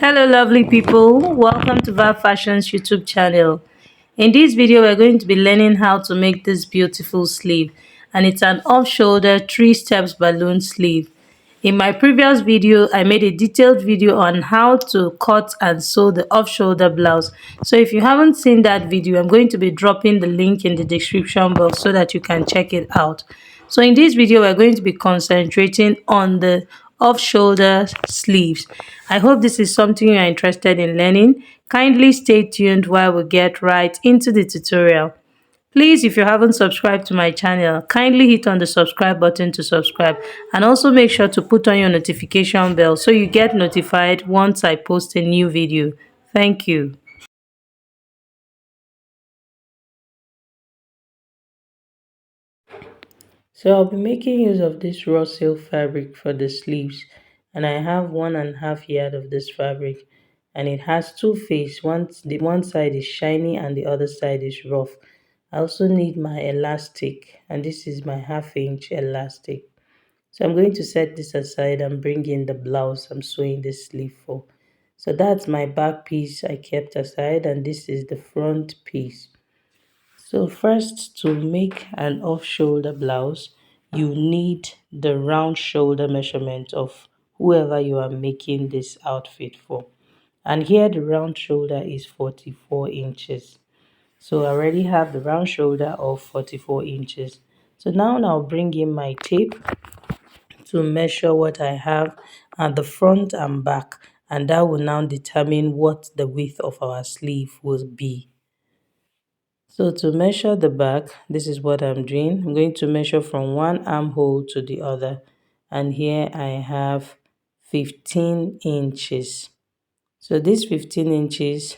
Hello, lovely people. Welcome to Vibe Fashion's YouTube channel. In this video, we're going to be learning how to make this beautiful sleeve, and it's an off-shoulder 3 steps balloon sleeve. In my previous video, I made a detailed video on how to cut and sew the off-shoulder blouse. So if you haven't seen that video, I'm going to be dropping the link in the description box so that you can check it out. So in this video, we're going to be concentrating on the off-shoulder sleeves. I hope this is something you are interested in learning. Kindly stay tuned while we get right into the tutorial. Please, if you haven't subscribed to my channel, kindly hit on the subscribe button to subscribe, and also make sure to put on your notification bell so you get notified once I post a new video. Thank you. So I'll be making use of this raw silk fabric for the sleeves, and I have 1.5 yard of this fabric, and it has two faces. The one side is shiny and the other side is rough. I also need my elastic, and this is my 1/2 inch elastic. So I'm going to set this aside and bring in the blouse I'm sewing this sleeve for. So that's my back piece I kept aside, and this is the front piece. So first, to make an off-shoulder blouse, you need the round shoulder measurement of whoever you are making this outfit for. And here the round shoulder is 44 inches. So I already have the round shoulder of 44 inches. So now I'll bring in my tape to measure what I have at the front and back, and that will now determine what the width of our sleeve will be. So to measure the back, this is what I'm doing. I'm going to measure from one armhole to the other. And here I have 15 inches. So this 15 inches,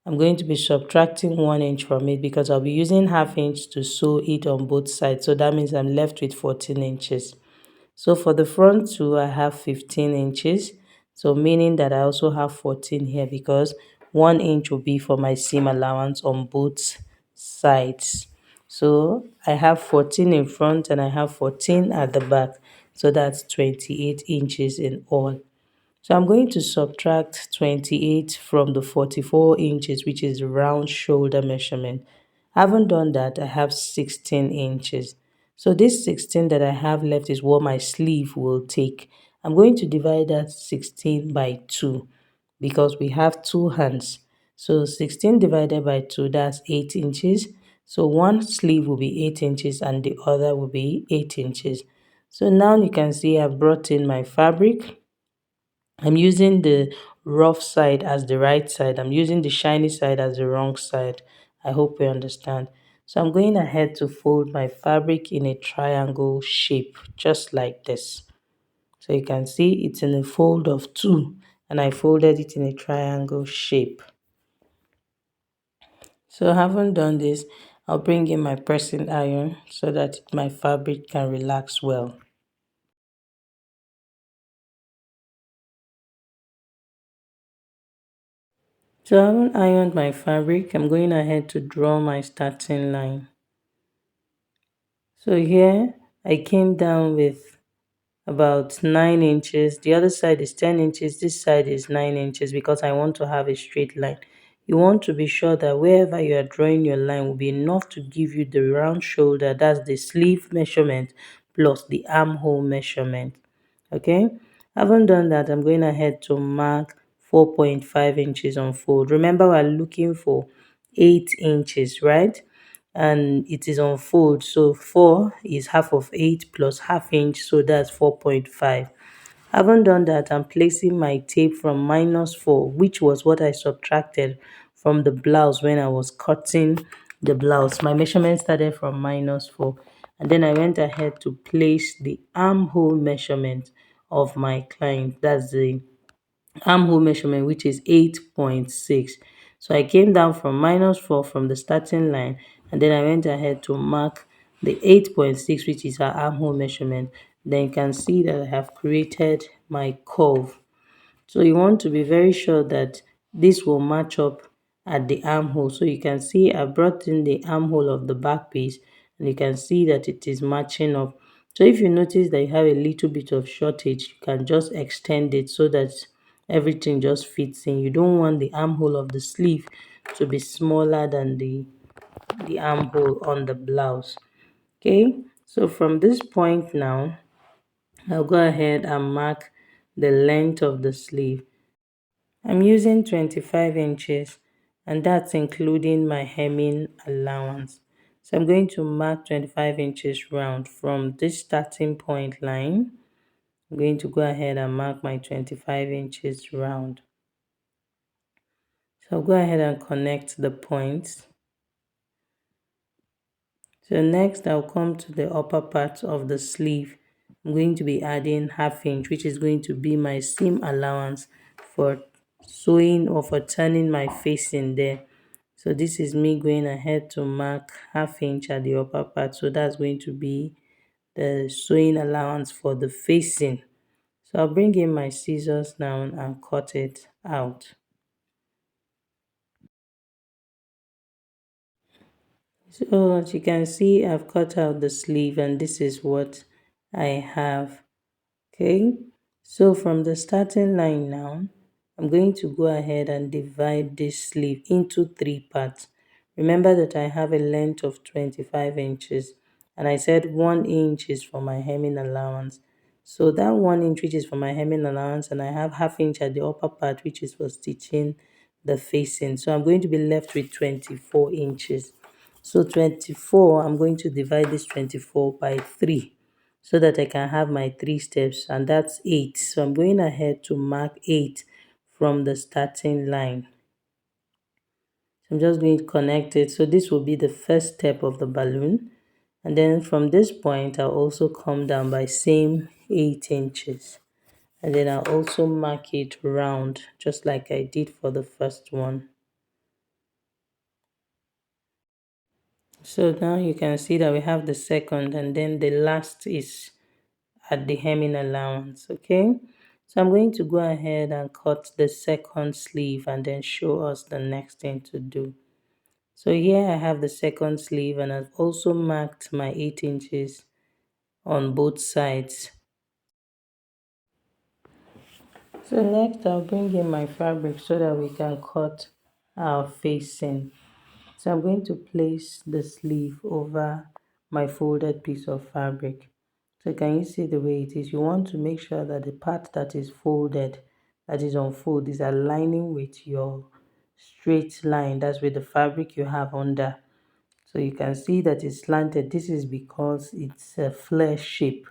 I'm going to be subtracting 1 inch from it because I'll be using 1/2 inch to sew it on both sides. So that means I'm left with 14 inches. So for the front two, I have 15 inches. So meaning that I also have 14 here because 1 inch will be for my seam allowance on both sides. So I have 14 in front and I have 14 at the back. So that's 28 inches in all. So I'm going to subtract 28 from the 44 inches, which is round shoulder measurement. I haven't done that. I have 16 inches. So this 16 that I have left is what my sleeve will take. I'm going to divide that 16 by 2 because we have two hands. So 16 divided by 2, that's 8 inches. So one sleeve will be 8 inches and the other will be 8 inches. So now you can see I've brought in my fabric. I'm using the rough side as the right side. I'm using the shiny side as the wrong side. I hope you understand. So I'm going ahead to fold my fabric in a triangle shape, just like this. So you can see it's in a fold of 2, and I folded it in a triangle shape. So having done this, I'll bring in my pressing iron so that my fabric can relax well. So having ironed my fabric, I'm going ahead to draw my starting line. So here I came down with about 9 inches. The other side is 10 inches. This side is 9 inches because I want to have a straight line. You want to be sure that wherever you are drawing your line will be enough to give you the round shoulder. That's the sleeve measurement plus the armhole measurement. Okay. Having done that, I'm going ahead to mark 4.5 inches on fold. Remember, we're looking for 8 inches, right? And it is on fold, so 4 is half of 8 plus 1/2 inch, so that's 4.5. Having done that, I'm placing my tape from -4, which was what I subtracted from the blouse when I was cutting the blouse. My measurement started from -4, and then I went ahead to place the armhole measurement of my client. That's the armhole measurement, which is 8.6. So I came down from -4 from the starting line, and then I went ahead to mark the 8.6, which is our armhole measurement. Then you can see that I have created my curve. So you want to be very sure that this will match up at the armhole. So you can see I brought in the armhole of the back piece, and you can see that it is matching up. So if you notice that you have a little bit of shortage, you can just extend it so that everything just fits in. You don't want the armhole of the sleeve to be smaller than the armhole on the blouse. Okay, so from this point now, I'll go ahead and mark the length of the sleeve. I'm using 25 inches, and that's including my hemming allowance. So I'm going to mark 25 inches round from this starting point line. I'm going to go ahead and mark my 25 inches round. So I'll go ahead and connect the points. So next I'll come to the upper part of the sleeve. I'm going to be adding ½ inch, which is going to be my seam allowance for sewing or for turning my facing there. So this is me going ahead to mark ½ inch at the upper part. So that's going to be the sewing allowance for the facing. So I'll bring in my scissors now and cut it out. So as you can see, I've cut out the sleeve and this is what I have. Okay, so from the starting line now, I'm going to go ahead and divide this sleeve into 3 parts. Remember that I have a length of 25 inches and I said 1 inch is for my hemming allowance. So that 1 inch which is for my hemming allowance, and I have ½ inch at the upper part which is for stitching the facing. So I'm going to be left with 24 inches. So 24, I'm going to divide this 24 by 3 so that I can have my 3 steps, and that's 8. So I'm going ahead to mark 8 from the starting line. So I'm just going to connect it. So this will be the first step of the balloon. And then from this point, I'll also come down by same 8 inches. And then I'll also mark it round, just like I did for the first one. So now you can see that we have the second, and then the last is at the hemming allowance. Okay, so I'm going to go ahead and cut the second sleeve and then show us the next thing to do. So here I have the second sleeve, and I've also marked my 8 inches on both sides. So next I'll bring in my fabric so that we can cut our facing. So I'm going to place the sleeve over my folded piece of fabric. So can you see the way it is? You want to make sure that the part that is folded, that is on fold, is aligning with your straight line. That's with the fabric you have under. So you can see that it's slanted. This is because it's a flare shape.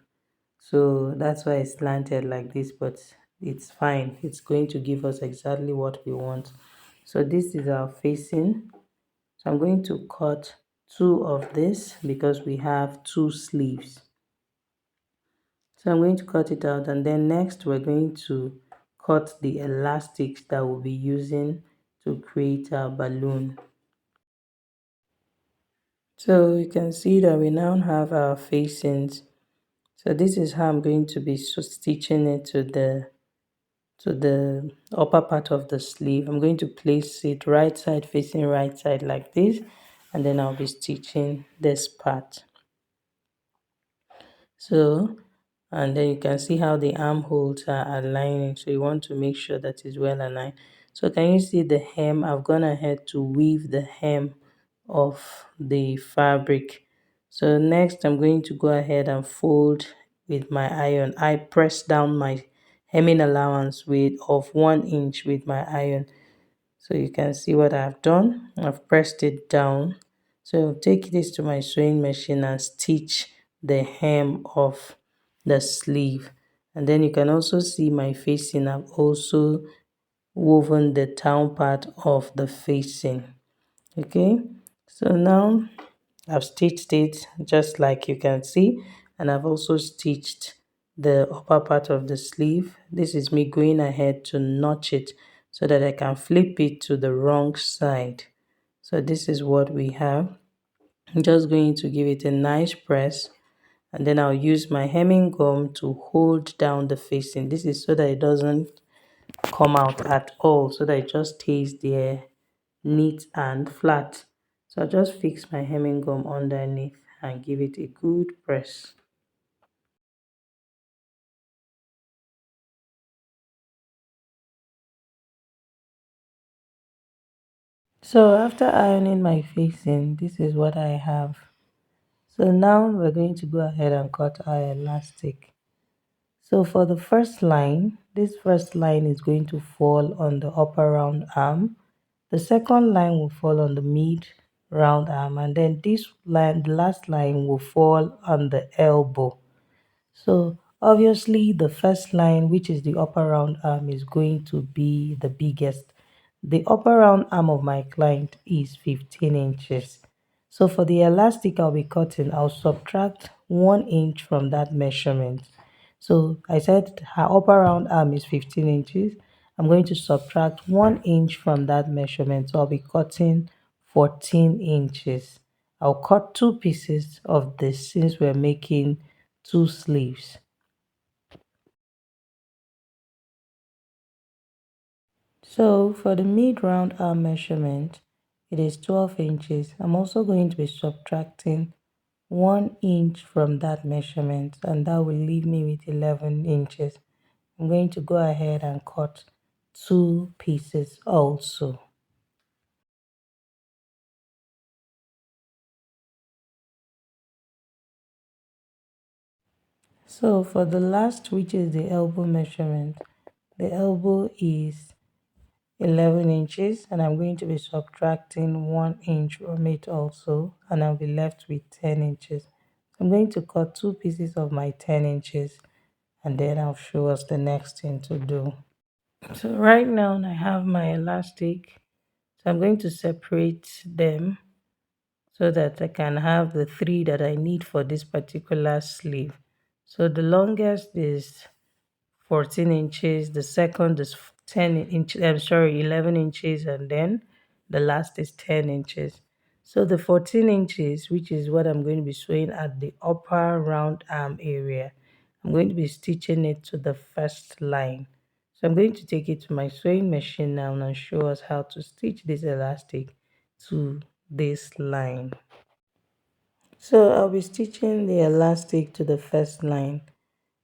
So that's why it's slanted like this, but it's fine. It's going to give us exactly what we want. So this is our facing. So I'm going to cut 2 of this because we have 2 sleeves. So I'm going to cut it out, and then next we're going to cut the elastics that we'll be using to create our balloon. So you can see that we now have our facings. So this is how I'm going to be stitching it to the upper part of the sleeve. I'm going to place it right side facing right side like this, and then I'll be stitching this part. So, and then you can see how the armholes are aligning. So you want to make sure that it's well aligned. So can you see the hem? I've gone ahead to weave the hem of the fabric. So next I'm going to go ahead and fold with my iron. I press down my hemming allowance with of 1 inch with my iron. So you can see what I've done. I've pressed it down. So I'll take this to my sewing machine and stitch the hem of the sleeve. And then you can also see my facing. I've also woven the down part of the facing. Okay, so now I've stitched it just like you can see, and I've also stitched the upper part of the sleeve. This is me going ahead to notch it so that I can flip it to the wrong side. So this is what we have. I'm just going to give it a nice press, and then I'll use my hemming gum to hold down the facing. This is so that it doesn't come out at all, so that it just stays there neat and flat. So I'll just fix my hemming gum underneath and give it a good press. So after ironing my facing, this is what I have. So now we're going to go ahead and cut our elastic. So for the first line, this first line is going to fall on the upper round arm. The second line will fall on the mid round arm, and then this line, the last line, will fall on the elbow. So obviously the first line, which is the upper round arm, is going to be the biggest. The upper round arm of my client is 15 inches. So for the elastic I'll be cutting, I'll subtract 1 inch from that measurement. So I said her upper round arm is 15 inches. I'm going to subtract 1 inch from that measurement. So I'll be cutting 14 inches. I'll cut two pieces of this since we're making two sleeves. So for the mid round arm measurement, it is 12 inches. I'm also going to be subtracting 1 inch from that measurement, and that will leave me with 11 inches. I'm going to go ahead and cut two pieces also. So for the last, which is the elbow measurement, the elbow is 11 inches, and I'm going to be subtracting 1 inch from it also, and I'll be left with 10 inches. I'm going to cut two pieces of my 10 inches, and then I'll show us the next thing to do. So right now I have my elastic, so I'm going to separate them so that I can have the three that I need for this particular sleeve. So the longest is 14 inches, the second is 10 inches, I'm sorry, 11 inches, and then the last is 10 inches. So the 14 inches, which is what I'm going to be sewing at the upper round arm area, I'm going to be stitching it to the first line. So I'm going to take it to my sewing machine now and show us how to stitch this elastic to this line. So I'll be stitching the elastic to the first line.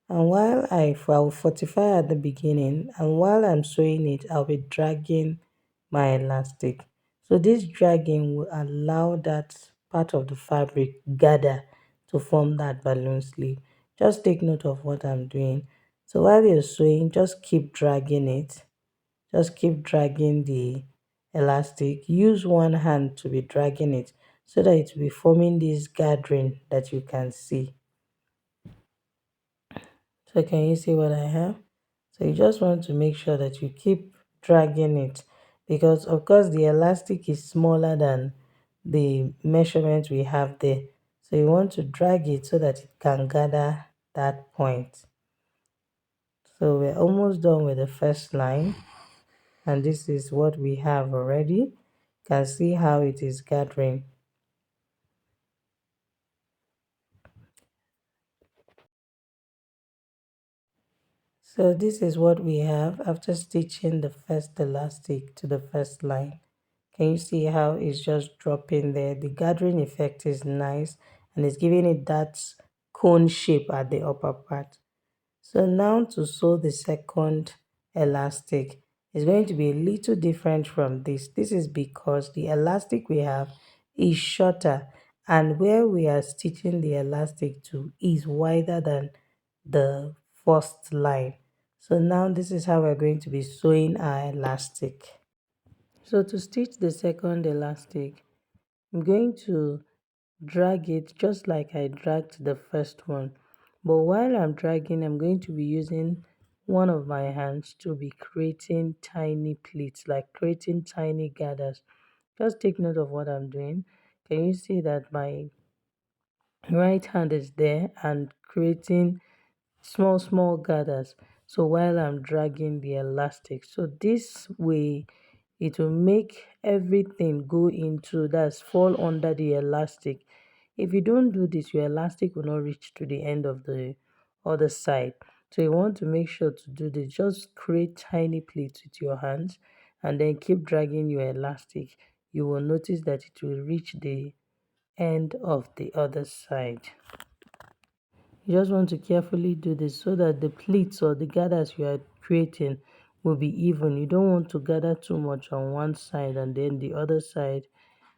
And while I'll fortify at the beginning, and while I'm sewing it, I'll be dragging my elastic. So this dragging will allow that part of the fabric gather to form that balloon sleeve. Just take note of what I'm doing. So while you're sewing, just keep dragging it. Just keep dragging the elastic. Use one hand to be dragging it so that it will be forming this gathering that you can see. So can you see what I have? So you just want to make sure that you keep dragging it, because of course the elastic is smaller than the measurement we have there. So you want to drag it so that it can gather that point. So we're almost done with the first line, and this is what we have already. You can see how it is gathering. So this is what we have after stitching the first elastic to the first line. Can you see how it's just dropping there? The gathering effect is nice, and it's giving it that cone shape at the upper part. So now to sew the second elastic is going to be a little different from this. This is because the elastic we have is shorter, and where we are stitching the elastic to is wider than the first line. So now this is how we're going to be sewing our elastic. So to stitch the second elastic, I'm going to drag it just like I dragged the first one. But while I'm dragging, I'm going to be using one of my hands to be creating tiny pleats, like creating tiny gathers. Just take note of what I'm doing. Can you see that my right hand is there and creating small gathers? So while I'm dragging the elastic, so this way it will make everything go into, that's fall under the elastic. If you don't do this, your elastic will not reach to the end of the other side. So you want to make sure to do this. Just create tiny pleats with your hands and then keep dragging your elastic. You will notice that it will reach the end of the other side. You just want to carefully do this so that the pleats or the gathers you are creating will be even. You don't want to gather too much on one side and then the other side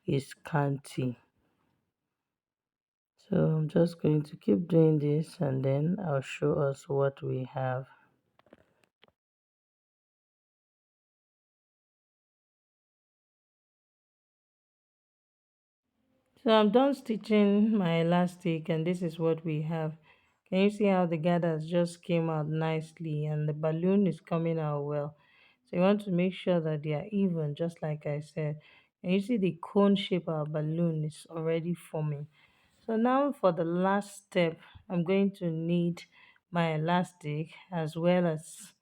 is scanty. So I'm just going to keep doing this and then I'll show us what we have. So I'm done stitching my elastic and this is what we have. Can you see how the gathers just came out nicely and the balloon is coming out well? So you want to make sure that they are even, just like I said. And you see the cone shape of our balloon is already forming. So now for the last step, I'm going to need my elastic as well as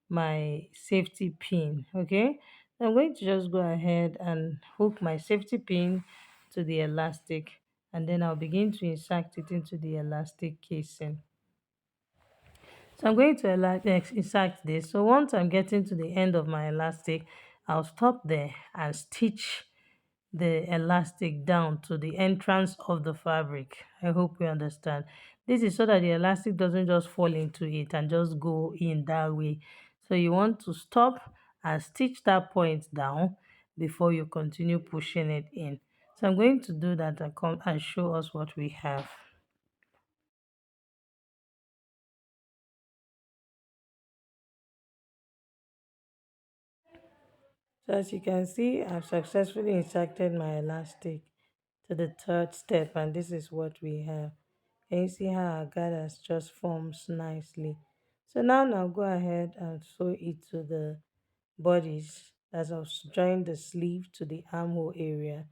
my safety pin. Okay, I'm going to just go ahead and hook my safety pin to the elastic, and then I'll begin to insert it into the elastic casing. So I'm going to insert this. So once I'm getting to the end of my elastic, I'll stop there and stitch the elastic down to the entrance of the fabric. I hope you understand. This is so that the elastic doesn't just fall into it and just go in that way. So you want to stop and stitch that point down before you continue pushing it in. So I'm going to do that and come and show us what we have. So as you can see, I've successfully inserted my elastic to the third step, and this is what we have. Can you see how our gathers just forms nicely? So now go ahead and sew it to the bodies as I've joined the sleeve to the armhole area,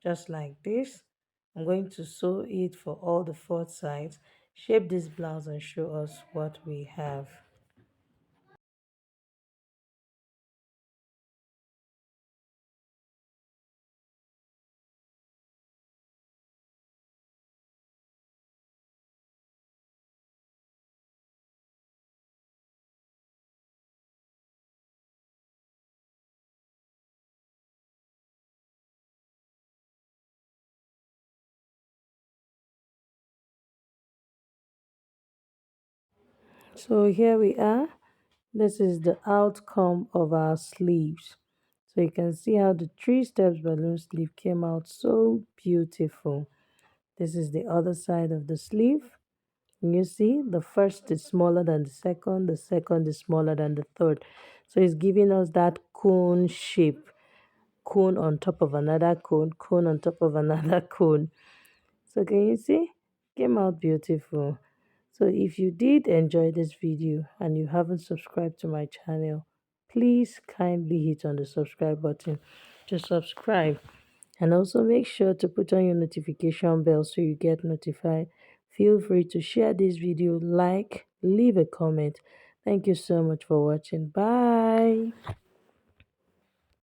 just like this. I'm going to sew it for all the four sides, shape this blouse and show us what we have. So here we are. This is the outcome of our sleeves. So you can see how the three steps balloon sleeve came out so beautiful. This is the other side of the sleeve. And you see the first is smaller than the second is smaller than the third. So it's giving us that cone shape. Cone on top of another cone, cone on top of another cone. So can you see? Came out beautiful. So if you did enjoy this video and you haven't subscribed to my channel, please kindly hit on the subscribe button to subscribe, and also make sure to put on your notification bell so you get notified. Feel free to share this video, like, leave a comment. Thank you so much for watching. Bye.